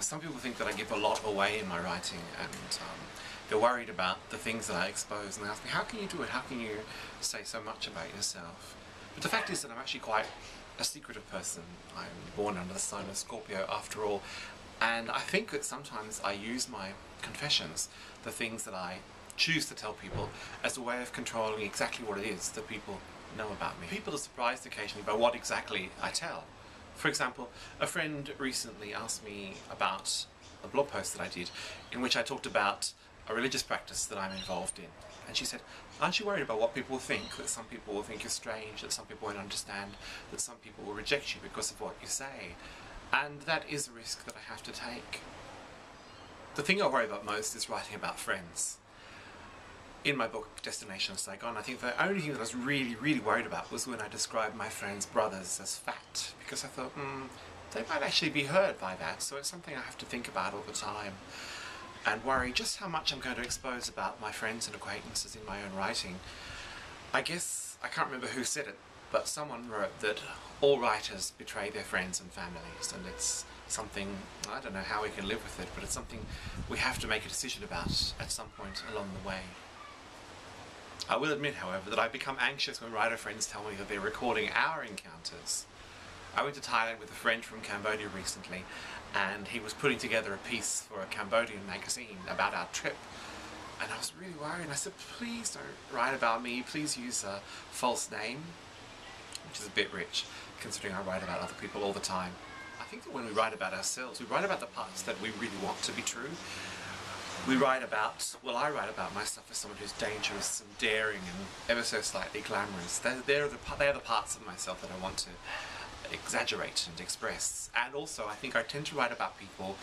some people think that I give a lot away in my writing, and they're worried about the things that I expose, and they ask me, how can you do it? How can you say so much about yourself? But the fact is that I'm actually quite a secretive person. I'm born under the sign of Scorpio after all, and I think that sometimes I use my confessions, the things that I choose to tell people, as a way of controlling exactly what it is that people know about me. People are surprised occasionally by what exactly I tell. For example, a friend recently asked me about a blog post that I did in which I talked about a religious practice that I'm involved in. And she said, aren't you worried about what people will think? That some people will think you're strange, that some people won't understand, that some people will reject you because of what you say. And that is a risk that I have to take. The thing I worry about most is writing about friends. In my book, Destination Saigon, I think the only thing that I was really worried about was when I described my friends' brothers as fat, because I thought, they might actually be hurt by that, so it's something I have to think about all the time, and worry just how much I'm going to expose about my friends and acquaintances in my own writing. I guess, I can't remember who said it, but someone wrote that all writers betray their friends and families, and it's something, I don't know how we can live with it, but it's something we have to make a decision about at some point along the way. I will admit, however, that I become anxious when writer friends tell me that they're recording our encounters. I went to Thailand with a friend from Cambodia recently, and he was putting together a piece for a Cambodian magazine about our trip. And I was really worried, and I said, please don't write about me, please use a false name, which is a bit rich, considering I write about other people all the time. I think that when we write about ourselves, we write about the parts that we really want to be true. We write about, well, I write about myself as someone who's dangerous and daring and ever so slightly glamorous. They're the parts of myself that I want to exaggerate and express. And also, I think I tend to write about people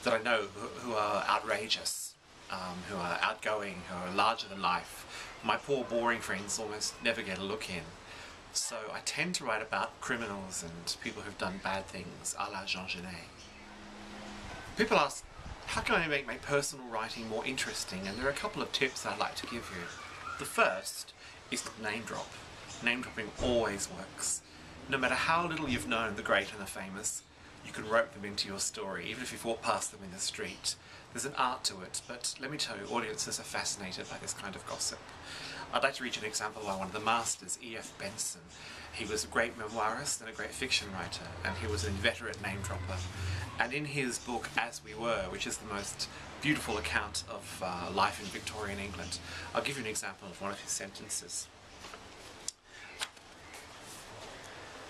that I know who are outrageous, who are outgoing, who are larger than life. My poor, boring friends almost never get a look in. So I tend to write about criminals and people who've done bad things, a la Jean Genet. People ask, how can I make my personal writing more interesting? And there are a couple of tips I'd like to give you. The first is to name drop. Name dropping always works. No matter how little you've known the great and the famous, you can rope them into your story, even if you've walked past them in the street. There's an art to it, but let me tell you, audiences are fascinated by this kind of gossip. I'd like to read you an example by one of the masters, E.F. Benson. He was a great memoirist and a great fiction writer, and he was an inveterate name dropper. And in his book, As We Were, which is the most beautiful account of life in Victorian England, I'll give you an example of one of his sentences.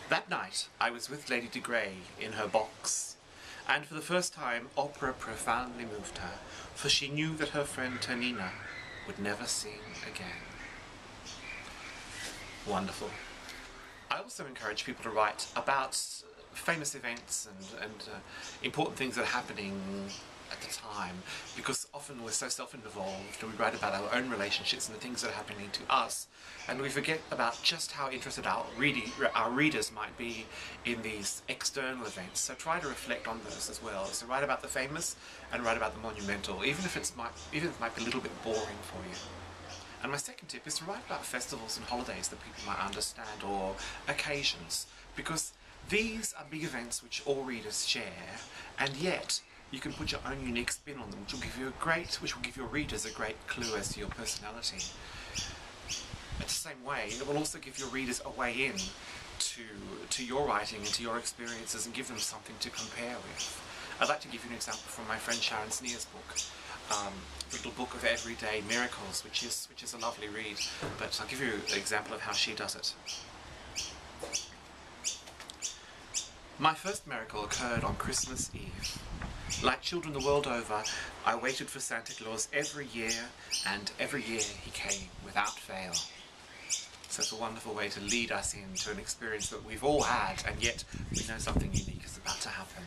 That night, I was with Lady de Grey in her box, and for the first time, opera profoundly moved her, for she knew that her friend Ternina would never sing again. Wonderful. I also encourage people to write about famous events and important things that are happening at the time, because often we're so self-involved and we write about our own relationships and the things that are happening to us, and we forget about just how interested our readers might be in these external events. So try to reflect on those as well. So write about the famous and write about the monumental, even if it might be a little bit boring for you. And my second tip is to write about festivals and holidays that people might understand, or occasions, because these are big events which all readers share, and yet you can put your own unique spin on them, which will give your readers a great clue as to your personality. In the same way, it will also give your readers a way in to your writing and to your experiences, and give them something to compare with. I'd like to give you an example from my friend Sharon Sneer's book, the little book of everyday miracles, which is a lovely read, but I'll give you an example of how she does it. My first miracle occurred on Christmas Eve. Like children the world over, I waited for Santa Claus every year, and every year he came without fail. So it's a wonderful way to lead us into an experience that we've all had, and yet we know something unique is about to happen.